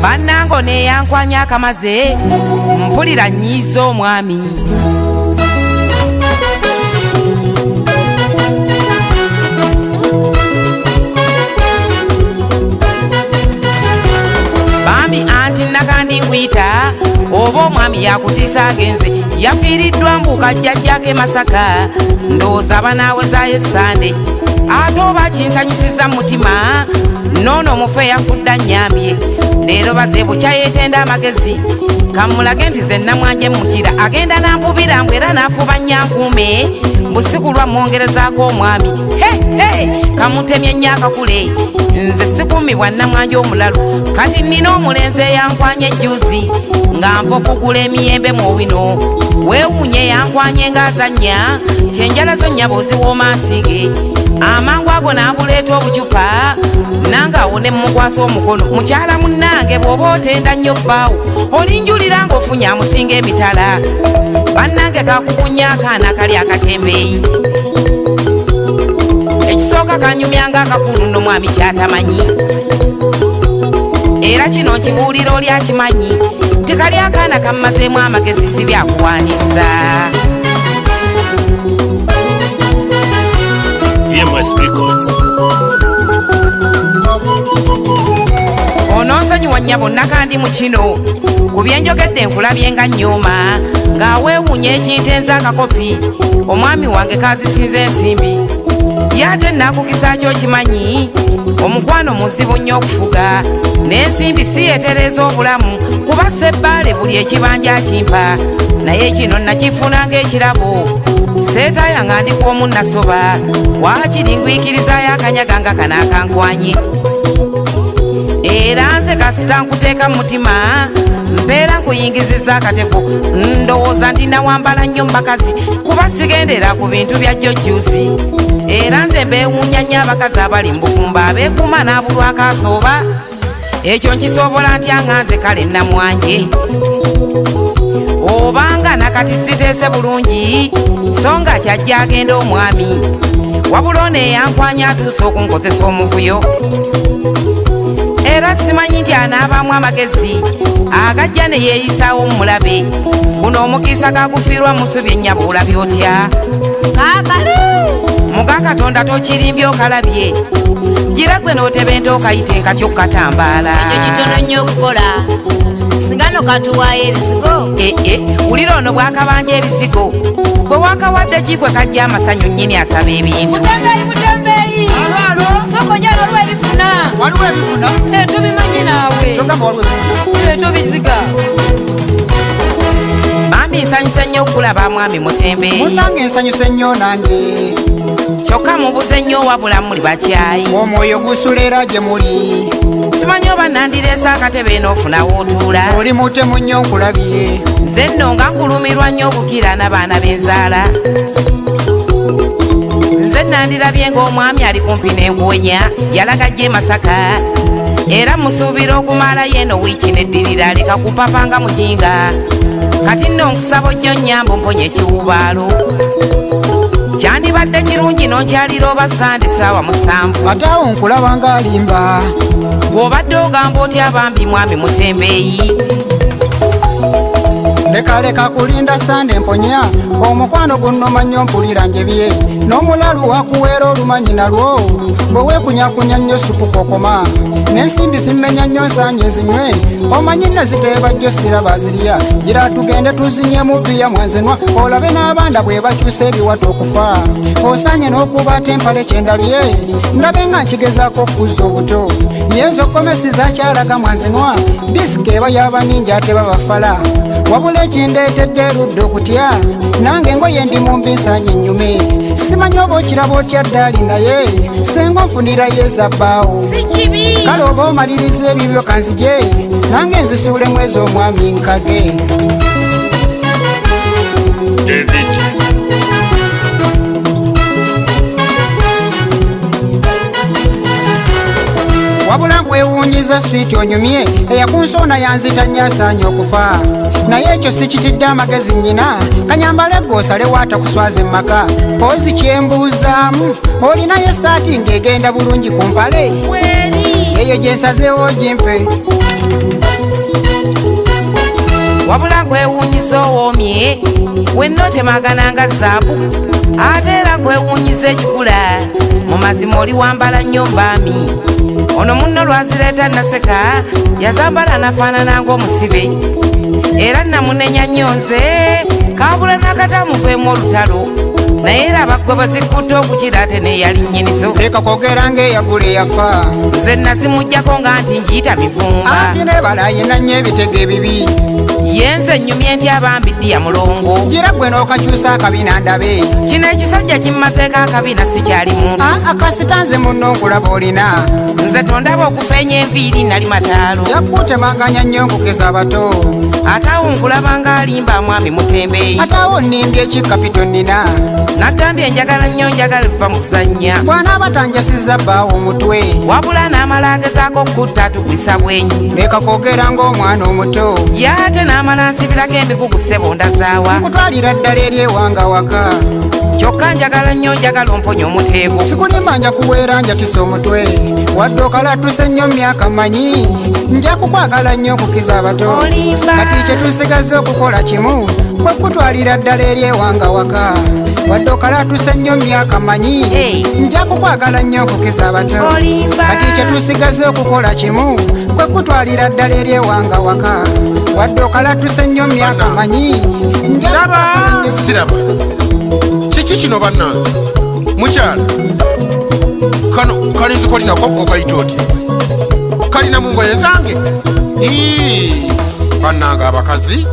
Bannango neyankwanya akamaze mpulira nnyiza omwami. Bambi anti nakandi nkwita oba omwami yakutiisa agenze yafiiriddwa mbuuka jjajjake Masaka ndowooza banaawezaayo Sande ate oba kinsanyusiza mutima noono omufu eyafudde annyambye leero baze bukya yeetenda amagezi kamulage nti ze namwanje mukira agenda nampubira mbw era n'afuba nnyankuume busikulwa mwongerezaako omwami kamutemye nnyo akakule nze sikumibwa namwanje omulalu kati nnina omulenzi eyankwanye ejjuuzi nga nva okugula emiyembe mu wino weewuunye yankwanye ng'azannya tyenjala zo nnyaba oziwooma nsiige amangu ago n'abuleeta obucupa nange awo ne mmukwasa omukono mukyala munnange bw'oba otenda nnyo bbaawo olinjulira ng'ofunye amusinga emitala bannange kakukunya akaana kali akatembeeyi ekisooka kanyumyanga akakulu nno mwami kyatamanyi era kino nkibuulira oli akimanyi tikali akaana kammazeemu amagezi si byakuwaaniriza. Ononsonyiwa nnyabo nakandi mu kino ku byenjogedde nkulabye nga nnyuma ng'aweewuunya ekintenza akakopi omwami wange kazisinza ensimbi yate nakukisa kyo kimanyi omukwano muzibu nnyo okufuga n'ensimbi si yeetereza obulamu kuba sebbaale buli ekibanja akimpa naye kino nakifuna ng'ekirabo seetaaya nga ndikwomu nasoba waakiri ngwikirizayo akanyaga nga kana akankwanye era nze kasita nkuteeka mu mutima mpeera nkuyingiziza akateko ndowooza ndinawambala nnyo mbakazi kuba sigendera ku bintu bya jjojjuzi era nze mbeewuunya nnyo abakazi abali mu bufumba abeekuuma n'abulwako asooba ekyo nkisobola ntya nga nze kale namwanje obanga nakati siteese bulungi so nga kyajja agenda omwami wabula ono eyankwanya atuuse okunkozesa omuvuyo era simanyi nti anaabaamu amagezi agajja ne yeeyisaawo mulabe guno omukisa gagufiirwa musubi ennyaba olabye otya muga Katonda tokirimbye okalabye gira gwe n'otebenta okayite nkati okukatambaala ekyo kitono nnyo okukola singano katuwaayo ebizigo wulira ono bwakabanja ebizigo bwe wakawadde kigwe kajja amasanyu nnyini asaba ebintu mutembeeyi soko njala waliwo ebifuna tubimanyi naawe tubiziga bambi nsanyuse nnyo okulaba mwami Mutembeeyi munnange nsanyuse nnyo nange kyokka mubuze nnyo wabula muli bakyayi omwoyo gusulera gye muli simanyi oba nandireese akatebe n'ofunawo otuula oli mutemu nnyo nkulabye nze nno nga nkulumirwa nnyo okukira n'abaana b'enzaala nze nandirabye ng'omwami ali kumpi n'engonya yalaga gye Masaka era musuubira okumalayo eno wiiki neddirira aleka kupapanga mujinga kati nno nkusaba ojjo nnyambo mponye ekiwubaalo kyandibadde kirungi n'onkyalira oba Sande ssaawa 7 ate awo nkulaba ng'alimba bw'obadde ogamba otya bambi mwami Mutembeeyi lekaleka kulinda Sande mponya omukwano guno manyo mpulira njebye n'omulalu wakuweera olumanyi nalwo bwe weekunyakunya nnyo supu kokoma n'ensimbi zimmenya nnyo nsanye zinywe omanyi naziteeba jjo siraba zirya gira tugende tuzinye mu bbiya mwenzenwa olabe n'abanda bwe bakyusa ebiwata okufa osanye n'okubaata empale kyendabye ndabe nga nkigezaako okuzza obuto yezo komesi zakyalaga mwenzenwa disika eba y'abaninja ate babafala wabula ekindeetedde erudde okutya nange engoye ndi mu mbi nsanye ennyume simanyi oba okiraba otya ddaali naye senga onfunirayo ezabbaawo kale oba omaliriza ebibyo kanzije nange nzisuulemu ez'omwami nkage wabula kwewunyiza switi onyumye eyakunsona yanzita nyasaanya okufa naye ekyo sikitidde amagezi nnyina kanyambala eggosale waata kuswaza emmaka poozi kyembuuzaamu olinayo esaati ng'egenda bulungi ku mpale eyo gyensazeewo gimpe wabula nkwewunyiza owoomye wenna otemagananga zaabu ate era nkwewunyiza ekikula mu mazima oli wambala nnyo mbaami ono munno lwazireeta naseka yazambala nafaanana ng'omusibe era namunenya nnyo nze kaabula n'akatamuveemu olutalo naye era abaggwe bazikutte okukira ate neyali nnyinizo leka kwogera ng'eyagula eyafa nze nazimugjako nga nti ngiyita mivumba ati nebala yina nnyo ebitego ebibi yenze ennyumye nti abambiddi ya mulongo gira gwe n'okakyusa akabina ndabe kino ekisajja kimmazeeko akabina sikyali muntu akasita nze munno nkulaba olina nze tondaba okufeenya enviiri nali mataalo yakutemaganya nnyo nkugeza abato ate awo nkulaba ng'alimba mwami mutembeeyi ate awo nnimbye ekikapito nnina naggambye njagala nnyo njagala eva mu kuzannya bw'anaaba tanjasizza bbaawo omutwe wabula n'amala agezaako okutta tugwisa bwenyi leka kwogera ng'omwana omuto ye ate n'amala nsibirako emigugu ssebo ndazaawa nkutwalira ddala eri ewanga waka kyokka njagala nnyo njagala omponya omuteeko sikulimba nja kuweera njatisa omutwe wadde okalatuse nnyo myaka manyi nja kukwagala nnyo okukiza abato kati kye tusigaze okukola kimu kwe kutwalira ddala eri ewanga waka wadde okalatuse nnyo myaka manyi nja kukwagala nnyo okukiza abato kati kye tusigaze okukola kimu kwe kutwalira ddala eri ewanga waka wadde okalatuse nnyo myaka manyi siraba kiki kino bannange mukyala kano kalinzi kolinako okayita oti kalina mu ngoye zange bannange abakazi